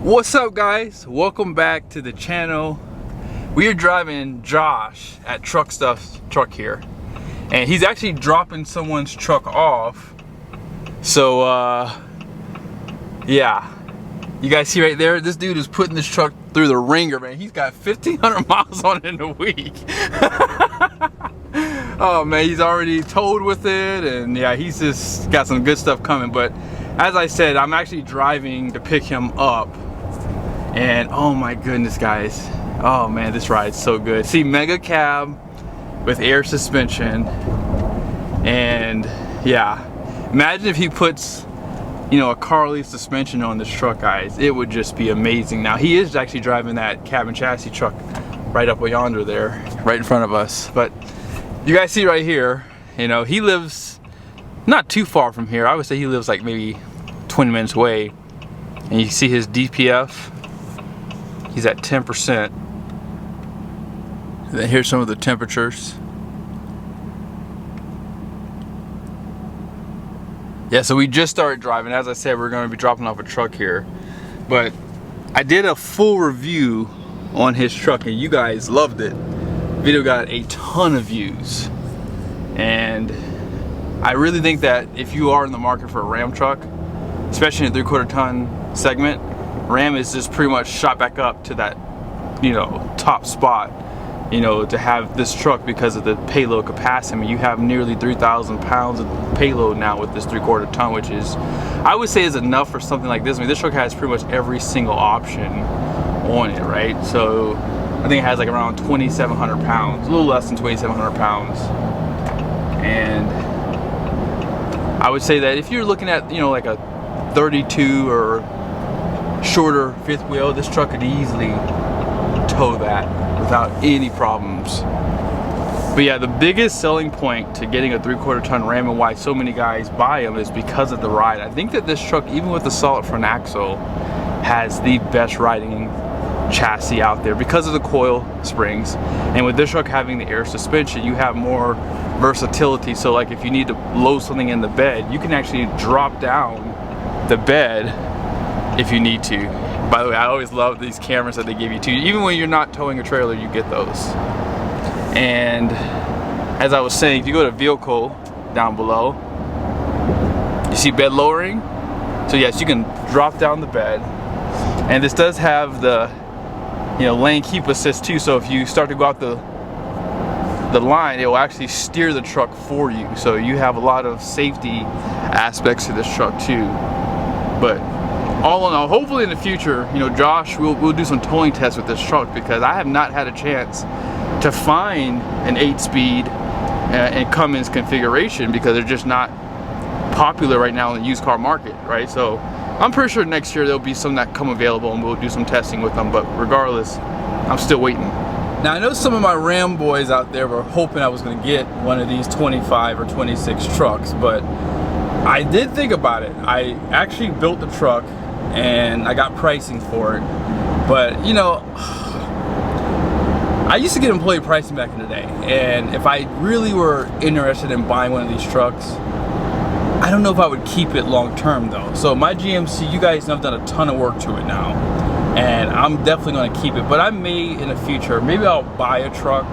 What's up, guys? Welcome back to the channel. We are driving Josh at Truck Stuff's truck here, and he's actually dropping someone's truck off. So yeah, you guys see right there, this dude is putting this truck through the ringer, man. He's got 1,500 miles on it in a week. Oh man, he's already towed with it, and yeah, he's just got some good stuff coming. But as I said, I'm actually driving to pick him up. And oh my goodness, guys, oh man, this ride's so good. See, MegaCab with air suspension, and yeah, imagine if he puts, you know, a Carly suspension on this truck, guys. It would just be amazing. Now, he is actually driving that cab and chassis truck right up yonder there, right in front of us. But you guys see right here, you know, he lives not too far from here. I would say he lives like maybe 20 minutes away. And you see his DPF. He's at 10%. And then here's some of the temperatures. Yeah, so we just started driving. As I said, we're going to be dropping off a truck here. But I did a full review on his truck, and you guys loved it. The video got a ton of views. And I really think that if you are in the market for a Ram truck, especially in a 3/4 ton segment, Ram is just pretty much shot back up to that, you know, top spot, you know, to have this truck because of the payload capacity. I mean, you have nearly 3,000 pounds of payload now with this 3/4 ton, which is, I would say, is enough for something like this. I mean, this truck has pretty much every single option on it, right? So I think it has like around 2,700 pounds, a little less than 2,700 pounds. And I would say that if you're looking at, you know, like a 32 or shorter fifth wheel, this truck could easily tow that without any problems. But yeah, the biggest selling point to getting a 3/4 ton Ram and why so many guys buy them is because of the ride. I think that this truck, even with the solid front axle, has the best riding chassis out there because of the coil springs. And with this truck having the air suspension, you have more versatility. So like if you need to load something in the bed, you can actually drop down the bed if you need to. By the way, I always love these cameras that they give you too. Even when you're not towing a trailer, you get those. And as I was saying, if you go to vehicle down below, you see bed lowering. So yes, you can drop down the bed. And this does have the, you know, lane keep assist too. So if you start to go out the line, it will actually steer the truck for you. So you have a lot of safety aspects to this truck too. But all in all, hopefully in the future, you know, Josh, we'll do some towing tests with this truck, because I have not had a chance to find an 8-speed and Cummins configuration because they're just not popular right now in the used car market, right? So I'm pretty sure next year there'll be some that come available and we'll do some testing with them. But regardless, I'm still waiting. Now I know some of my Ram boys out there were hoping I was going to get one of these 25 or 26 trucks, but I did think about it. I actually built the truck and I got pricing for it. But you know, I used to get employee pricing back in the day, and if I really were interested in buying one of these trucks, I don't know if I would keep it long term though. So my GMC, you guys know I've done a ton of work to it now, and I'm definitely going to keep it. But I may in the future, maybe I'll buy a truck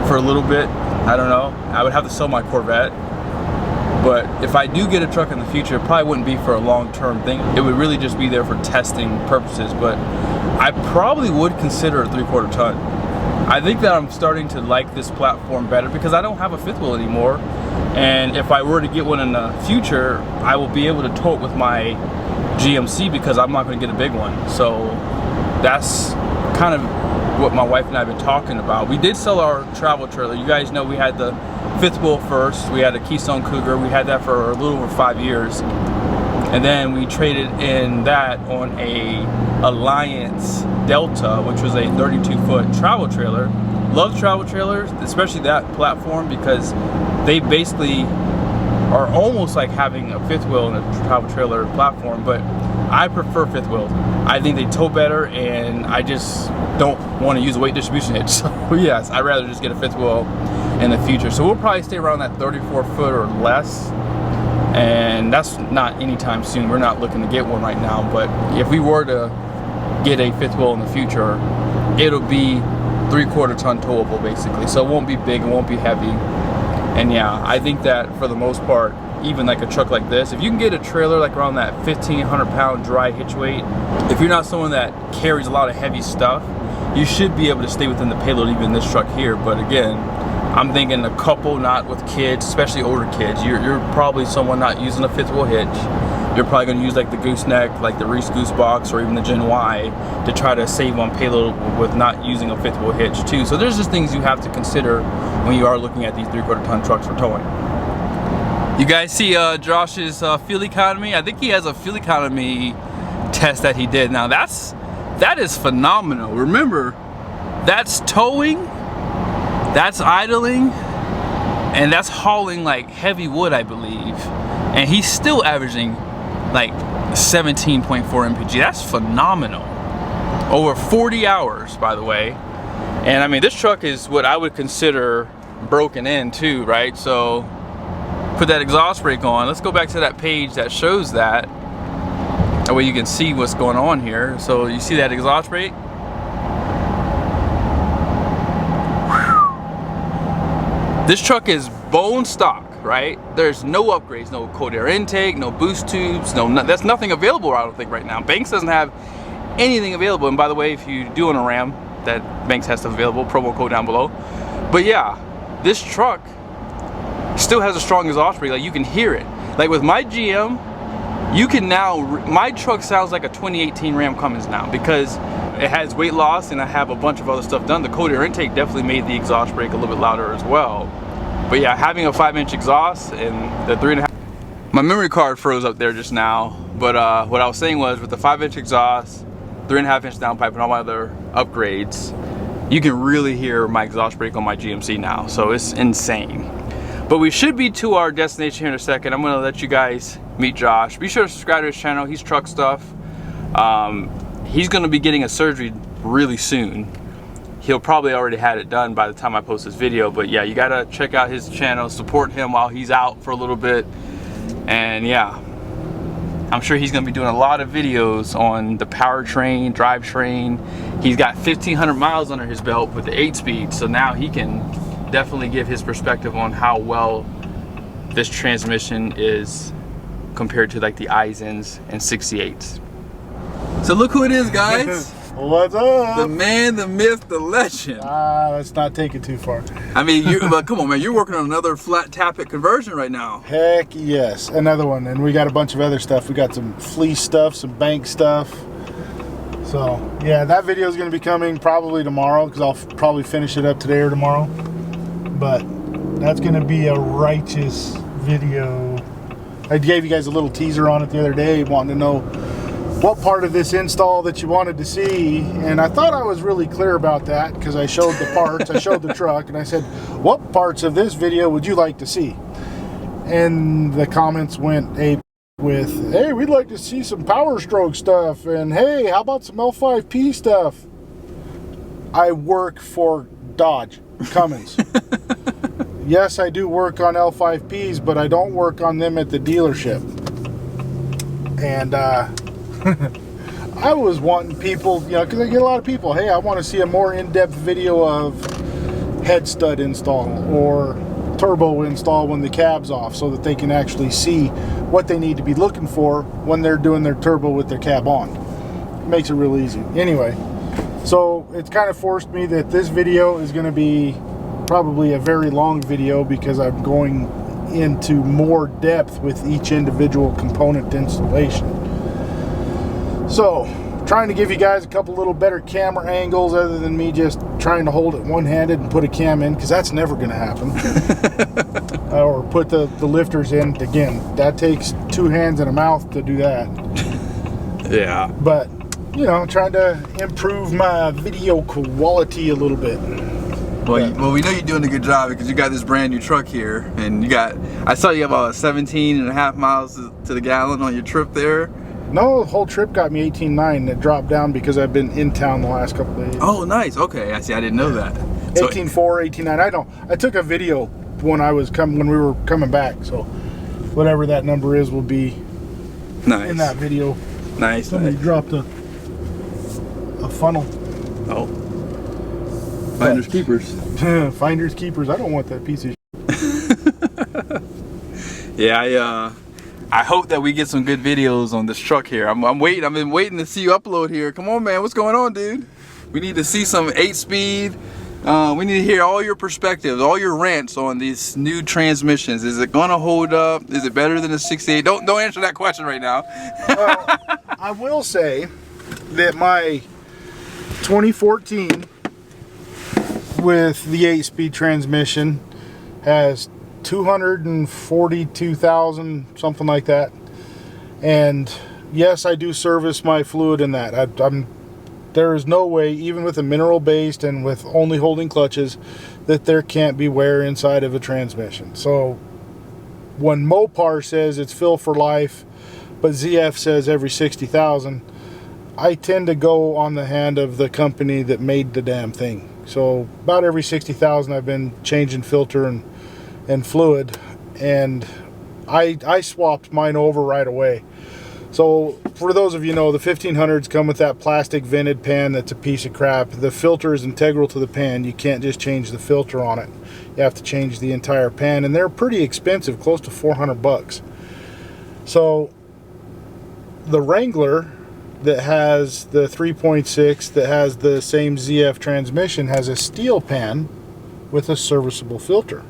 for a little bit. I don't know. I would have to sell my Corvette. But if I do get a truck in the future, it probably wouldn't be for a long-term thing. It would really just be there for testing purposes. But I probably would consider a 3/4 ton. I think that I'm starting to like this platform better because I don't have a fifth wheel anymore. And if I were to get one in the future, I will be able to tow it with my GMC because I'm not going to get a big one. So that's kind of what my wife and I have been talking about. We did sell our travel trailer. You guys know we had the fifth wheel first. We had a Keystone Cougar. We had that for a little over 5 years. And then we traded in that on a Alliance Delta, which was a 32-foot travel trailer. Love travel trailers, especially that platform, because they basically are almost like having a fifth wheel in a travel trailer platform, but I prefer fifth wheels. I think they tow better, and I just don't want to use a weight distribution hitch. So yes, I'd rather just get a fifth wheel in the future. So we'll probably stay around that 34 foot or less and that's not anytime soon. We're not looking to get one right now, but if we were to get a fifth wheel in the future, it'll be 3/4 ton towable basically, so it won't be big, it won't be heavy. And yeah, I think that for the most part, even like a truck like this, if you can get a trailer like around that 1,500 pound dry hitch weight, if you're not someone that carries a lot of heavy stuff, you should be able to stay within the payload even in this truck here. But again, I'm thinking a couple, not with kids, especially older kids. You're probably someone not using a fifth wheel hitch. You're probably going to use like the gooseneck, like the Reese Goose Box, or even the Gen Y to try to save on payload with not using a fifth wheel hitch too. So there's just things you have to consider when you are looking at these 3/4 ton trucks for towing. You guys see Josh's fuel economy? I think he has a fuel economy test that he did. Now that is phenomenal. Remember, that's towing, that's idling, and that's hauling like heavy wood, I believe. And he's still averaging like 17.4 mpg. That's phenomenal. Over 40 hours, by the way. And I mean, this truck is what I would consider broken in too, right? So put that exhaust brake on. Let's go back to that page that shows that. That way you can see what's going on here. So you see that exhaust brake? This truck is bone stock, right? There's no upgrades, no cold air intake, no boost tubes, that's nothing available, I don't think, right now. Banks doesn't have anything available. And by the way, if you do own a Ram, that Banks has stuff available, promo code down below. But yeah, this truck still has a strong exhaust brake. Like, you can hear it. Like with my GM, you can now, my truck sounds like a 2018 Ram Cummins now, because it has weight loss and I have a bunch of other stuff done. The cold air intake definitely made the exhaust brake a little bit louder as well. But yeah, having a 5-inch exhaust and the 3.5. My memory card froze up there just now, but what I was saying was, with the 5-inch exhaust, 3.5-inch downpipe, and all my other upgrades, you can really hear my exhaust brake on my GMC now. So it's insane. But we should be to our destination here in a second. I'm gonna let you guys meet Josh. Be sure to subscribe to his channel. He's truck stuff. He's gonna be getting a surgery really soon. He'll probably already had it done by the time I post this video, but yeah, you gotta check out his channel, support him while he's out for a little bit. And yeah, I'm sure he's gonna be doing a lot of videos on the powertrain, drivetrain. He's got 1,500 miles under his belt with the 8-speed, so now he can definitely give his perspective on how well this transmission is compared to like the Eisens and 68s. So look who it is, guys. What's up? The man, the myth, the legend. Let's not take it too far. I mean, but come on, man. You're working on another flat tappet conversion right now. Heck yes, another one. And we got a bunch of other stuff. We got some fleece stuff, some bank stuff. So yeah, that video is going to be coming probably tomorrow, because I'll probably finish it up today or tomorrow. But that's going to be a righteous video. I gave you guys a little teaser on it the other day, wanting to know what part of this install that you wanted to see, and I thought I was really clear about that, because I showed the parts, I showed the truck, and I said, what parts of this video would you like to see? And the comments went with, hey, we'd like to see some Power Stroke stuff, and hey, how about some L5P stuff? I work for Dodge, Cummins. Yes, I do work on L5Ps, but I don't work on them at the dealership. And I was wanting people, you know, because I get a lot of people, hey, I want to see a more in-depth video of head stud install or turbo install when the cab's off, so that they can actually see what they need to be looking for when they're doing their turbo with their cab on. It makes it real easy. Anyway, so it's kind of forced me that this video is going to be probably a very long video, because I'm going into more depth with each individual component installation. So, trying to give you guys a couple little better camera angles other than me just trying to hold it one-handed and put a cam in, because that's never going to happen. Or put the lifters in. Again, that takes 2 hands and a mouth to do that. Yeah. But, you know, trying to improve my video quality a little bit. Well, we know you're doing a good job, because you got this brand new truck here, and you got, I saw you have about 17.5 miles to the gallon on your trip there. No, the whole trip got me 18.9, and it dropped down because I've been in town the last couple of days. Oh, nice. Okay, I see. I didn't know that. So, 18.4, 18.9. I took a video when we were coming back, so whatever that number is will be nice in that video. Nice. Somebody dropped a funnel. Oh, finders keepers. Finders keepers. I don't want that piece of Yeah, I hope that we get some good videos on this truck here. I'm waiting. I've been waiting to see you upload here. Come on, man. What's going on, dude? We need to see some 8-speed. We need to hear all your perspectives, all your rants on these new transmissions. Is it gonna hold up? Is it better than a 68? Don't answer that question right now. I will say that my 2014 with the 8-speed transmission has 242,000, something like that. And yes, I do service my fluid in that. There is no way, even with a mineral based and with only holding clutches, that there can't be wear inside of a transmission. So when Mopar says it's fill for life, but ZF says every 60,000, I tend to go on the hand of the company that made the damn thing. So about every 60,000 I've been changing filter and fluid, and I swapped mine over right away. So for those of you know, the 1500s come with that plastic vented pan that's a piece of crap. The filter is integral to the pan. You can't just change the filter on it. You have to change the entire pan, and they're pretty expensive, close to 400 bucks. So the Wrangler that has the 3.6 that has the same ZF transmission has a steel pan with a serviceable filter.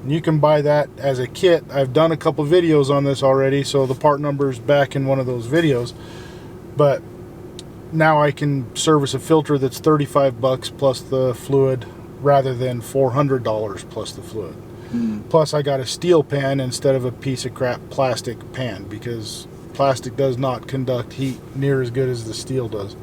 And you can buy that as a kit. I've done a couple videos on this already, so the part number is back in one of those videos. But now I can service a filter that's 35 bucks plus the fluid rather than $400 plus the fluid. Plus I got a steel pan instead of a piece of crap plastic pan, because plastic does not conduct heat near as good as the steel does.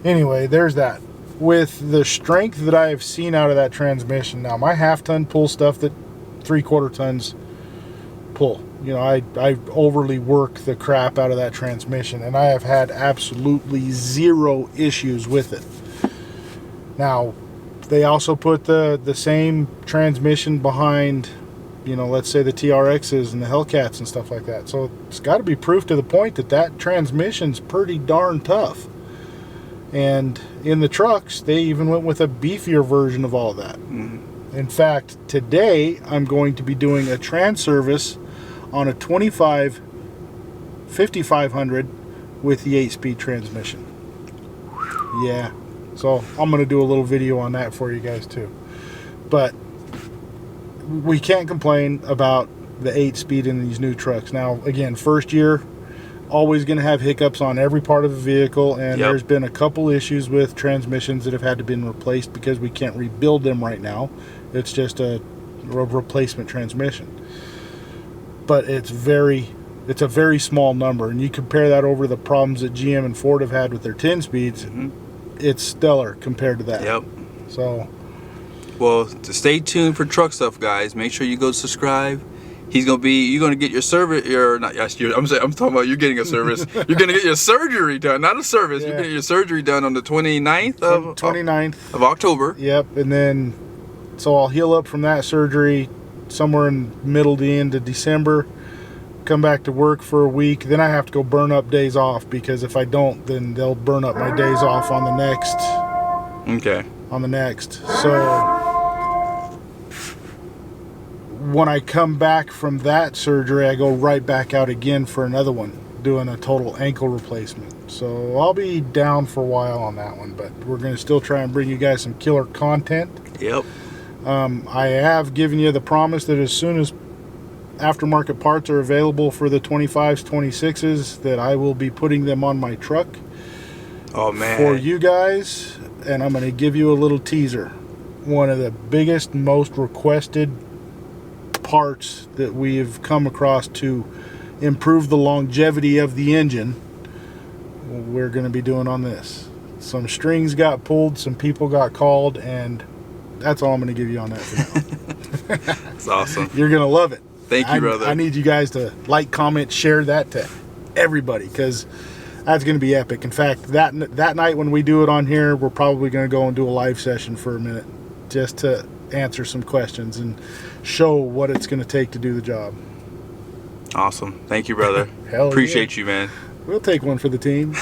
Anyway, there's that. With the strength that I have seen out of that transmission, now my half-ton pull stuff that 3/4 tons pull, you know, I overly work the crap out of that transmission, and I have had absolutely zero issues with it. Now they also put the same transmission behind, you know, let's say the TRXs and the Hellcats and stuff like that. So it's got to be proof to the point that that transmission's pretty darn tough. And in the trucks, they even went with a beefier version of all that. In fact, today I'm going to be doing a trans service on a 25 5500 with the 8-speed transmission. Yeah, so I'm going to do a little video on that for you guys too. But we can't complain about the 8-speed in these new trucks. Now, again, first year, always going to have hiccups on every part of the vehicle, and there's been a couple issues with transmissions that have had to be replaced because we can't rebuild them right now. It's just a replacement transmission. But it's a very small number, and you compare that over the problems that GM and Ford have had with their 10 speeds, it's stellar compared to that. So, well, to stay tuned for truck stuff, guys. Make sure you go subscribe. You're gonna get your service. I'm talking about you getting a service. You're gonna get your surgery done, not a service. You're getting your surgery done on the 29th of October. Yep, and then so I'll heal up from that surgery somewhere in middle to end of December. Come back to work for a week. Then I have to go burn up days off, because if I don't, then they'll burn up my days off on the next. Okay. On the next. So when I come back from that surgery, I go right back out again for another one, doing a total ankle replacement. So I'll be down for a while on that one, but we're going to still try and bring you guys some killer content. I have given you the promise that as soon as aftermarket parts are available for the 25s, 26s, that I will be putting them on my truck. Oh man. For you guys, and I'm going to give you a little teaser. One of the biggest, most requested parts that we've come across to improve the longevity of the engine, we're going to be doing on this. Some strings got pulled, some people got called, and that's all I'm going to give you on that for now. That's awesome. You're going to love it. Thank you, brother. I need you guys to like, comment, share that to everybody, because that's going to be epic. In fact, that night when we do it on here, we're probably going to go and do a live session for a minute just to answer some questions and show what it's going to take to do the job. Awesome. Thank you, brother. Hell Appreciate yeah. you, man. We'll take one for the team.